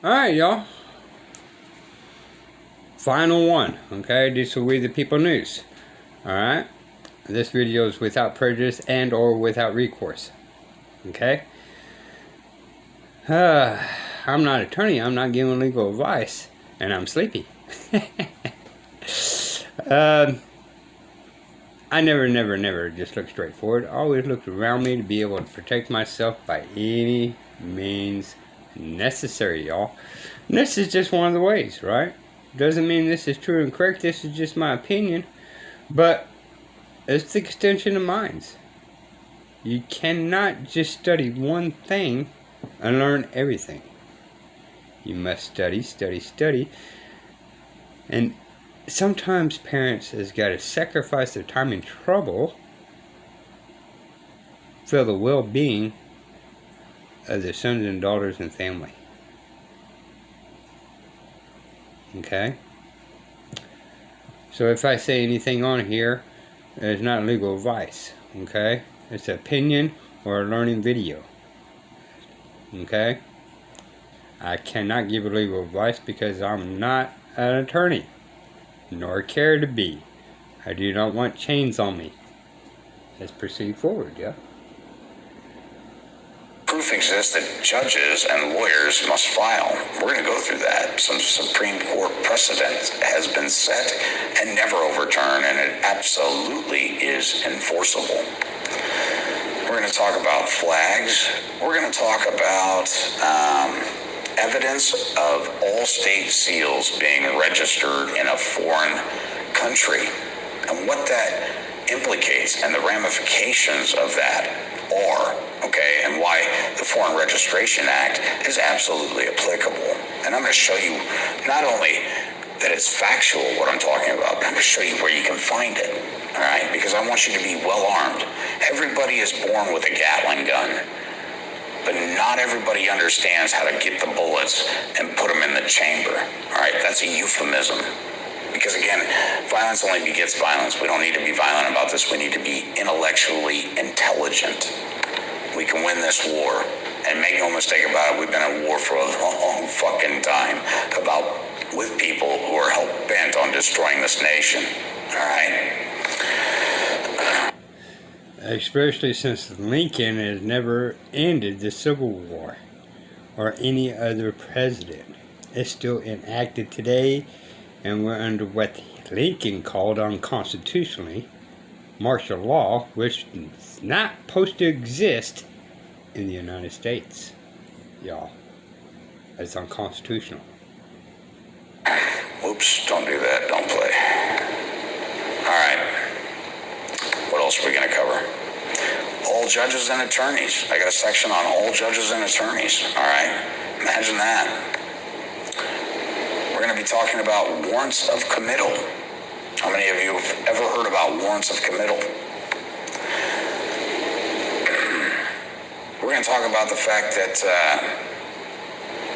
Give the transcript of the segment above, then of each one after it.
Alright, y'all. Final one, okay? This will be the People News. Alright? This video is without prejudice and or without recourse. Okay? I'm not an attorney. I'm not giving legal advice. And I'm sleepy. I never just look straight forward. I always look around me to be able to protect myself by any means necessary, y'all. And this is just one of the ways, right? Doesn't mean this is true and correct. This is just my opinion. But it's the extension of minds. You cannot just study one thing and learn everything. You must study. And sometimes parents has got to sacrifice their time and trouble for the well-being of their sons and daughters and family. Okay? So if I say anything on here, it's not legal advice. Okay? It's an opinion or a learning video. Okay? I cannot give legal advice because I'm not an attorney, nor care to be. I do not want chains on me. Let's proceed forward, yeah? Proof exists that judges and lawyers must file. We're going to go through that. Some Supreme Court precedent has been set and never overturned, and it absolutely is enforceable. We're going to talk about flags. We're going to talk about evidence of all state seals being registered in a foreign country and what that implicates and the ramifications of that are, okay, and why the Foreign Registration Act is absolutely applicable. And I'm going to show you not only that it's factual what I'm talking about, but I'm going to show you where you can find it, all right, because I want you to be well armed. Everybody is born with a Gatling gun, but not everybody understands how to get the bullets and put them in the chamber, all right? That's a euphemism. Because again, violence only begets violence. We don't need to be violent about this. We need to be intellectually intelligent. We can win this war. And make no mistake about it, we've been at war for a long fucking time with people who are hell-bent on destroying this nation. All right? Especially since Lincoln has never ended the Civil War or any other president. It's still enacted today. And we're under what Lincoln called unconstitutionally martial law, which is not supposed to exist in the United States. Y'all, it's unconstitutional. Whoops, don't do that, don't play. Alright, what else are we going to cover? All judges and attorneys. I got a section on all judges and attorneys, alright? Imagine that. We're going to be talking about warrants of committal. How many of you have ever heard about warrants of committal? We're going to talk about the fact that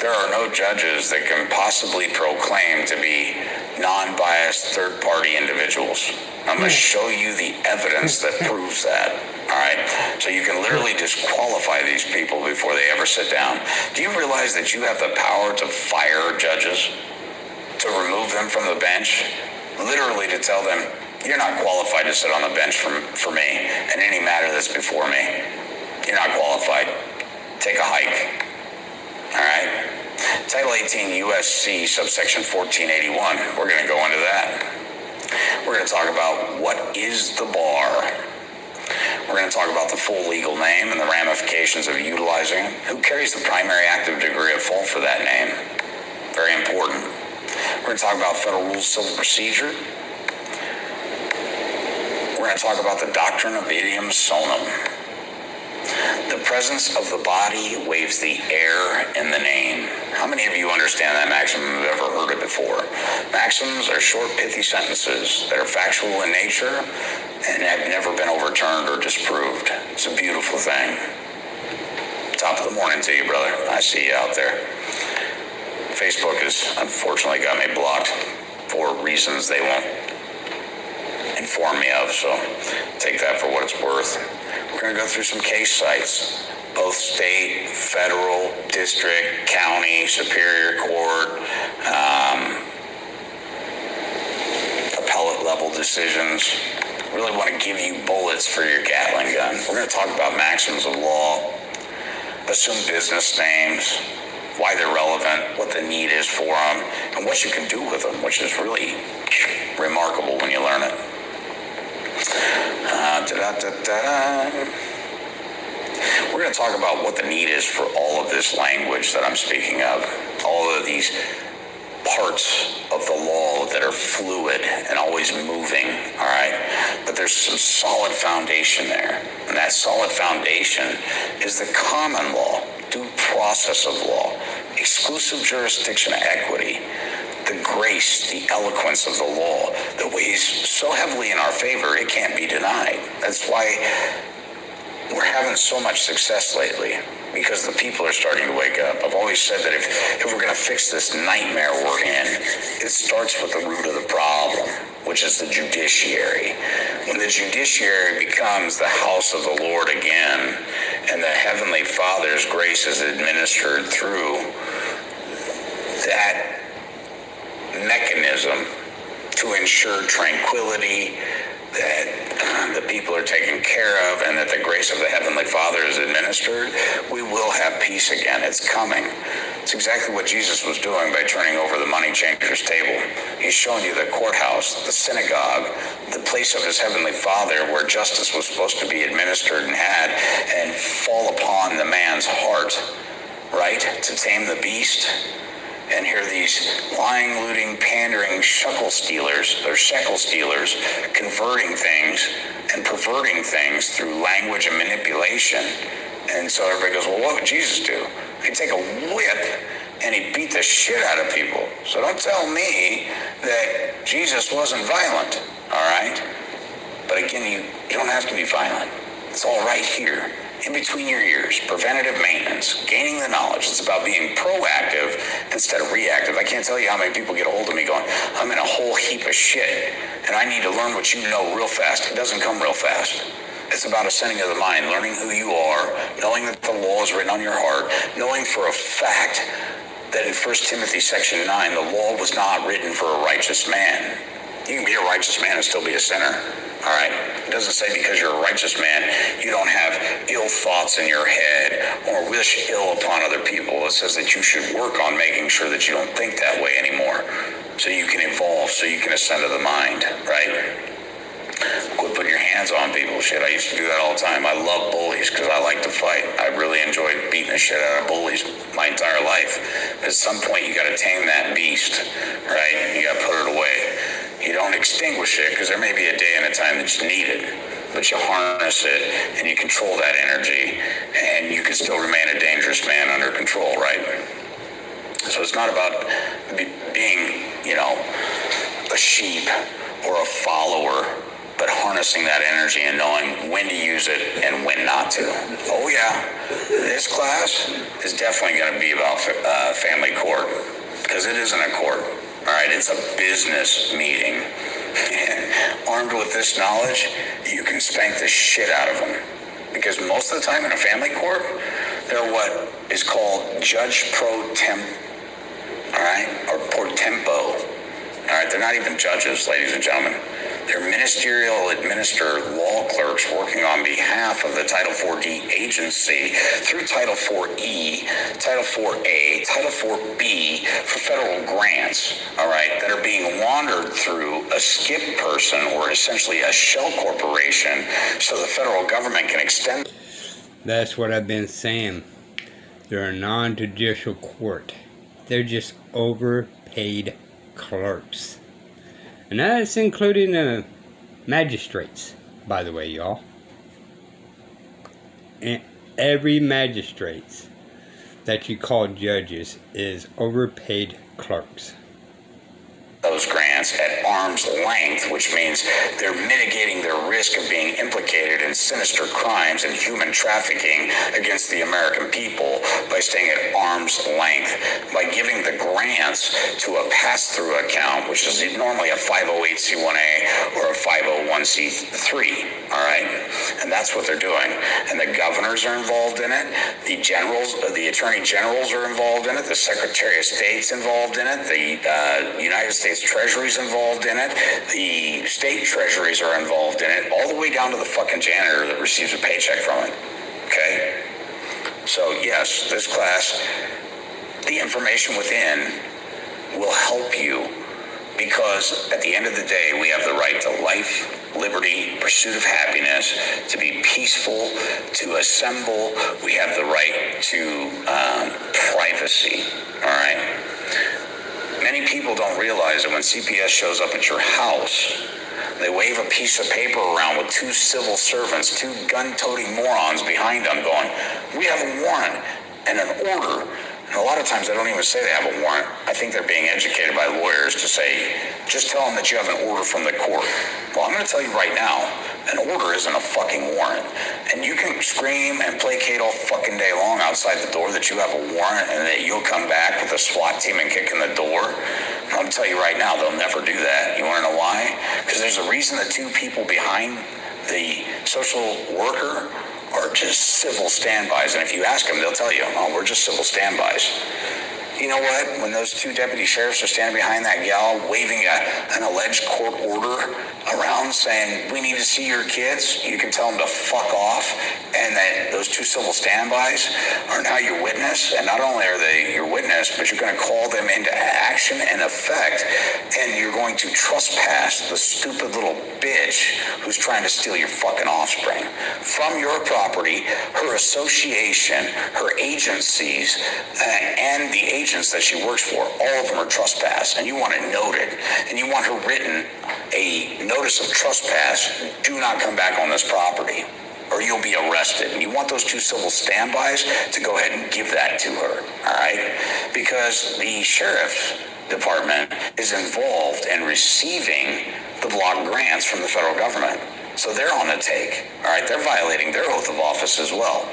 there are no judges that can possibly proclaim to be non-biased third-party individuals. I'm going to show you the evidence that proves that. All right? So you can literally disqualify these people before they ever sit down. Do you realize that you have the power to fire judges? To remove them from the bench, literally to tell them, you're not qualified to sit on the bench for me in any matter that's before me. You're not qualified. Take a hike. All right? Title 18 USC subsection 1481. We're going to go into that. We're going to talk about what is the bar. We're going to talk about the full legal name and the ramifications of utilizing it. Who carries the primary active degree of fault for that name? Very important. We're going to talk about Federal Rules of Civil Procedure. We're going to talk about the doctrine of idiom sonum. The presence of the body waives the air in the name. How many of you understand that maxim and have ever heard it before? Maxims are short, pithy sentences that are factual in nature and have never been overturned or disproved. It's a beautiful thing. Top of the morning to you, brother. I see you out there. Facebook has unfortunately got me blocked for reasons they won't inform me of, so take that for what it's worth. We're going to go through some case sites. both state, federal, district, county, superior court, appellate level decisions. Really want to give you bullets for your Gatling gun. We're going to talk about maxims of law, assume business names, why they're relevant, what the need is for them, and what you can do with them, which is really remarkable when you learn it. We're going to talk about what the need is for all of this language that I'm speaking of, all of these parts of the law that are fluid and always moving, all right? But there's some solid foundation there. And that solid foundation is the common law, due process of law, exclusive jurisdiction equity, the grace, the eloquence of the law that weighs so heavily in our favor, it can't be denied. That's why we're having so much success lately, because the people are starting to wake up. I've always said that if we're going to fix this nightmare we're in, it starts with the root of the problem, which is the judiciary. When the judiciary becomes the house of the Lord again, and the Heavenly Father's grace is administered through that mechanism to ensure tranquility, that the people are taken care of, and that the grace of the Heavenly Father is administered, we will have peace again. It's coming. It's exactly what Jesus was doing by turning over the money changer's table. He's showing you the courthouse, the synagogue, the place of his Heavenly Father where justice was supposed to be administered and had and fall upon the man's heart, right? To tame the beast. And here these lying, looting, pandering shekel stealers converting things and perverting things through language and manipulation. And so everybody goes, well, what would Jesus do? He'd take a whip and he'd beat the shit out of people. So don't tell me that Jesus wasn't violent, all right? But again, you don't have to be violent. It's all right here. In between your ears, preventative maintenance, gaining the knowledge. It's about being proactive instead of reactive. I can't tell you how many people get a hold of me going, I'm in a whole heap of shit, and I need to learn what you know real fast. It doesn't come real fast. It's about ascending of the mind, learning who you are, knowing that the law is written on your heart, knowing for a fact that in 1 Timothy section 9, the law was not written for a righteous man. You can be a righteous man and still be a sinner. All right? It doesn't say because you're a righteous man, you don't have ill thoughts in your head or wish ill upon other people. It says that you should work on making sure that you don't think that way anymore, so you can evolve, so you can ascend to the mind, right? Quit putting your hands on people. Shit, I used to do that all the time. I love bullies because I like to fight. I really enjoyed beating the shit out of bullies my entire life. But at some point, you got to tame that beast, right? You got to put it away. You don't extinguish it because there may be a day and a time that you need it, but you harness it and you control that energy, and you can still remain a dangerous man under control, right? So it's not about being, a sheep or a follower, but harnessing that energy and knowing when to use it and when not to. Oh yeah, this class is definitely going to be about family court, because it isn't a court. All right, it's a business meeting. Armed with this knowledge, you can spank the shit out of them. Because most of the time in a family court, they're what is called judge pro temp, all right, or pro tempo. All right, they're not even judges, ladies and gentlemen. They're ministerial administered law clerks working on behalf of the Title 4D agency through Title 4E, Title 4A, Title 4B for federal grants, all right, that are being laundered through a skip person or essentially a shell corporation so the federal government can extend. That's what I've been saying. They're a non-judicial court. They're just overpaid clerks. And that's including magistrates, by the way, y'all. And every magistrate that you call judges is overpaid clerks. Those grants at arm's length, which means they're mitigating their risk of being implicated in sinister crimes and human trafficking against the American people by staying at arm's length, by giving the grants to a pass-through account, which is normally a 508c1a or a 501c3. All right, and that's what they're doing. And the governors are involved in it. The generals, the attorney generals are involved in it. The Secretary of State's involved in it. The United States Treasury's involved in it. The state treasuries are involved in it, all the way down to the fucking janitor that receives a paycheck from it. Okay? So yes, this class, the information within will help you, because at the end of the day, we have the right to life, liberty, pursuit of happiness, to be peaceful, to assemble. We have the right to privacy, all right? Many people don't realize that when CPS shows up at your house, they wave a piece of paper around with two civil servants, two gun-toting morons behind them going, we have a warrant and an order. And a lot of times they don't even say they have a warrant. I think they're being educated by lawyers to say, just tell them that you have an order from the court. Well, I'm going to tell you right now, an order isn't a fucking warrant. And you can scream and placate all fucking day long outside the door that you have a warrant and that you'll come back with a SWAT team and kick in the door. I'm going to tell you right now, they'll never do that. You want to know why? Because there's a reason the two people behind the social worker are just civil standbys. And if you ask them, they'll tell you, oh, we're just civil standbys. You know what? When those two deputy sheriffs are standing behind that gal waving an alleged court order around saying, we need to see your kids, you can tell them to fuck off. And that those two civil standbys are now your witness. And not only are they your witness, but you're going to call them into action and effect. And you're going to trespass the stupid little bitch who's trying to steal your fucking offspring from your property, her association, her agencies, and the agents that she works for. All of them are trespass, and you want it noted, and you want her written a notice of trespass. Do not come back on this property, or you'll be arrested. And you want those two civil standbys to go ahead and give that to her, all right? Because the sheriff's department is involved in receiving the block grants from the federal government. So they're on the take, all right? They're violating their oath of office as well.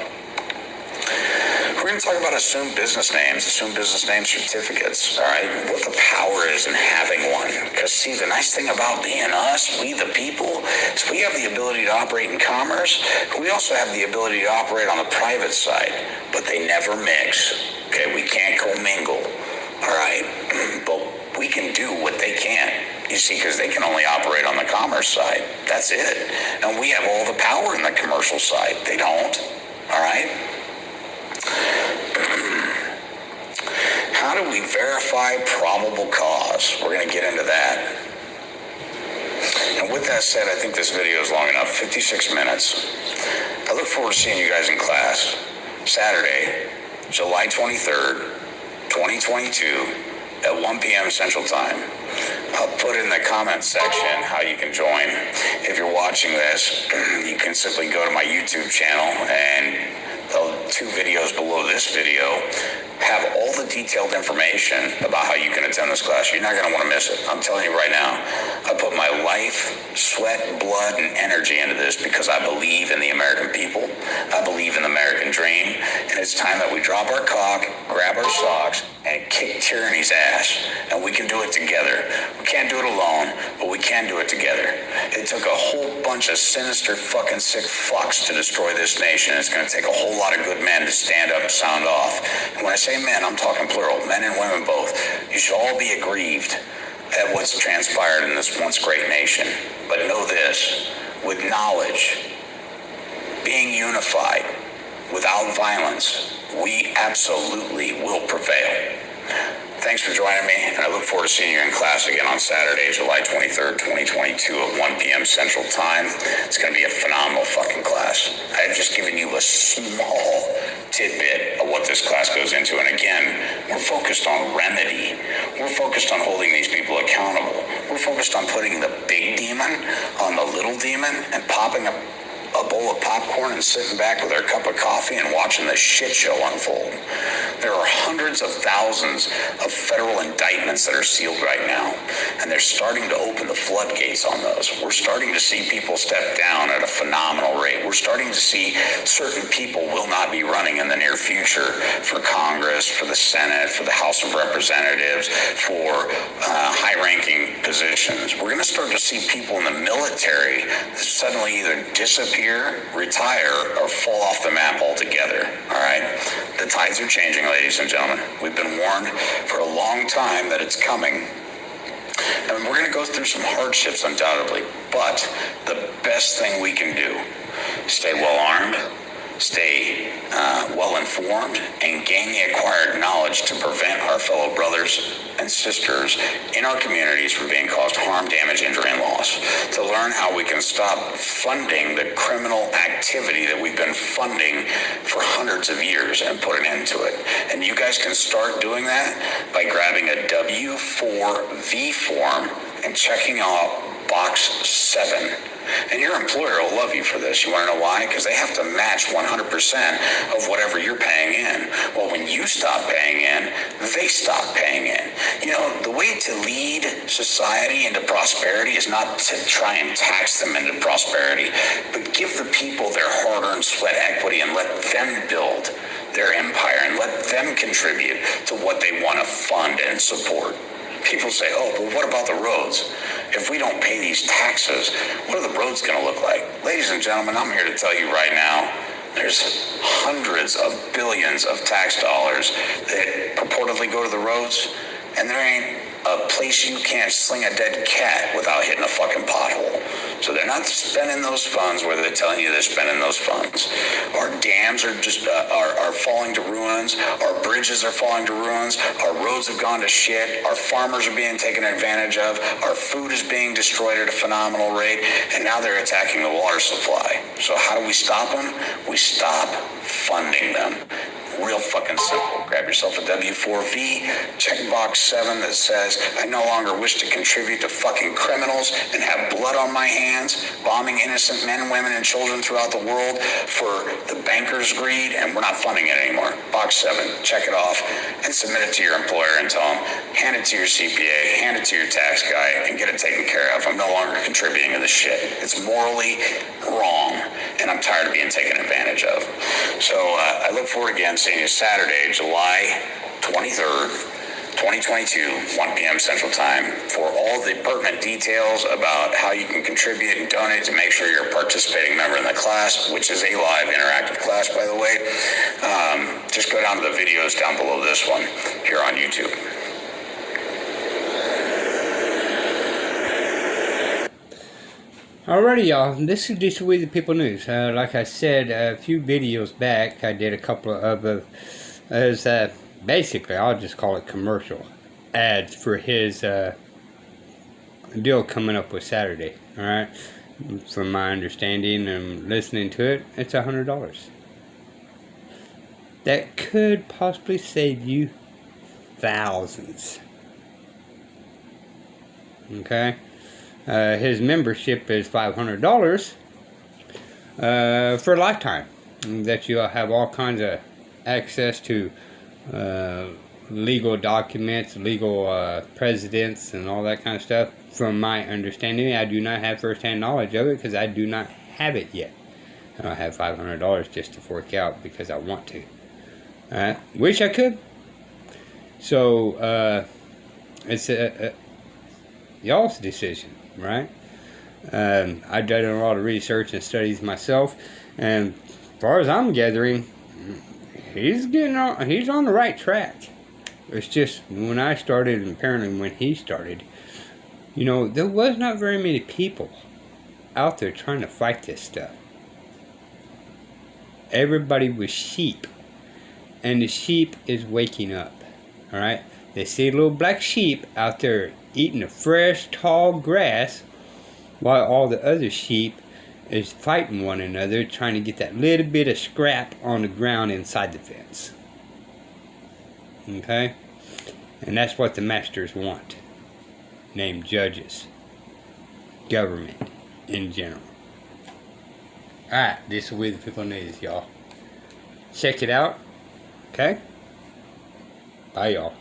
We're going to talk about assumed business names, assumed business name certificates, all right? What the power is in having one. Because, see, the nice thing about being us, we the people, is we have the ability to operate in commerce. We also have the ability to operate on the private side, but they never mix, okay? We can't commingle, all right? But we can do what they can't. You see, because they can only operate on the commerce side. That's it. And we have all the power in the commercial side. They don't, all right? How do we verify probable cause? We're going to get into that. And with that said, I think this video is long enough, 56 minutes. I look forward to seeing you guys in class Saturday, July 23rd, 2022 at 1 p.m. Central Time. I'll put in the comment section how you can join. If you're watching this, you can simply go to my YouTube channel, and the two videos below this video have all the detailed information about how you can attend this class. You're not going to want to miss it. I'm telling you right now, I put my life, sweat, blood, and energy into this because I believe in the American people. I believe in the American dream. And it's time that we drop our cock, grab our socks, and kick tyranny's ass. And we can do it together. We can't do it alone, but we can do it together. It took a whole bunch of sinister, fucking sick fucks to destroy this nation. It's going to take a whole lot of good men to stand up and sound off. And when I say men, I'm talking plural, men and women both. You should all be aggrieved at what's transpired in this once great nation. But know this, with knowledge, being unified, without violence, we absolutely will prevail. Thanks for joining me, and I look forward to seeing you in class again on Saturday, July 23rd, 2022 at 1 p.m. Central Time. It's going to be a phenomenal fucking class. I've just given you a small tidbit of what this class goes into. And again, we're focused on remedy. We're focused on holding these people accountable. We're focused on putting the big demon on the little demon and popping a a bowl of popcorn and sitting back with their cup of coffee and watching the shit show unfold. There are hundreds of thousands of federal indictments that are sealed right now, and they're starting to open the floodgates on those. We're starting to see people step down at a phenomenal rate. We're starting to see certain people will not be running in the near future for Congress, for the Senate, for the House of Representatives, for high-ranking positions. We're going to start to see people in the military suddenly either disappear, retire, or fall off the map altogether. All right? The tides are changing, ladies and gentlemen. We've been warned for a long time that it's coming. And we're going to go through some hardships, undoubtedly. But the best thing we can do, stay well armed, stay well informed, and gain the acquired knowledge to prevent our fellow brothers and sisters in our communities from being caused harm, damage, injury, and loss. To learn how we can stop funding the criminal activity that we've been funding for hundreds of years and put an end to it. And you guys can start doing that by grabbing a W-4V form and checking out box 7. And your employer will love you for this. You want to know why? Because they have to match 100% of whatever you're paying in. Well, when you stop paying in, they stop paying in. You know, the way to lead society into prosperity is not to try and tax them into prosperity, but give the people their hard-earned sweat equity and let them build their empire and let them contribute to what they want to fund and support. People say, oh, but what about the roads? If we don't pay these taxes, what are the roads going to look like? Ladies and gentlemen, I'm here to tell you right now, there's hundreds of billions of tax dollars that purportedly go to the roads, and there ain't a place you can't sling a dead cat without hitting a fucking pothole. So they're not spending those funds where they're telling you they're spending those funds. Our dams are just are falling to ruins. Our bridges are falling to ruins. Our roads have gone to shit. Our farmers are being taken advantage of. Our food is being destroyed at a phenomenal rate. And now they're attacking the water supply. So how do we stop them? We stop funding them. Real fucking simple. Grab yourself a W-4V, check box 7 that says, I no longer wish to contribute to fucking criminals and have blood on my hands, bombing innocent men, women, and children throughout the world for the bankers' greed, and we're not funding it anymore. Box 7, check it off, and submit it to your employer and tell them, hand it to your CPA, hand it to your tax guy, and get it taken care of. I'm no longer contributing to this shit. It's morally wrong, and I'm tired of being taken advantage of. So I look forward again seeing you Saturday, July 23rd, 2022, 1 p.m. Central Time, for all the pertinent details about how you can contribute and donate to make sure you're a participating member in the class, which is a live interactive class, by the way. Just go down to the videos down below this one here on YouTube. Alrighty, y'all. This is just We the People News. Like I said a few videos back, I did a couple of basically, I'll just call it commercial ads for his deal coming up with Saturday. All right, from my understanding and listening to it, it's $100. That could possibly save you thousands. Okay. His membership is $500 for a lifetime. That you'll have all kinds of access to legal documents, legal presidents, and all that kind of stuff. From my understanding, I do not have first-hand knowledge of it because I do not have it yet. I don't have $500 just to fork out because I want to. Wish I could. So it's y'all's decision. Right? I've done a lot of research and studies myself, and as far as I'm gathering, he's on the right track. It's just when I started, and apparently when he started, you know, there was not very many people out there trying to fight this stuff. Everybody was sheep, and the sheep is waking up. All right, they see a little black sheep out there eating the fresh, tall grass, while all the other sheep is fighting one another, trying to get that little bit of scrap on the ground inside the fence. Okay? And that's what the masters want. Named judges. Government in general. Alright, this is We the People News, y'all. Check it out. Okay? Bye, y'all.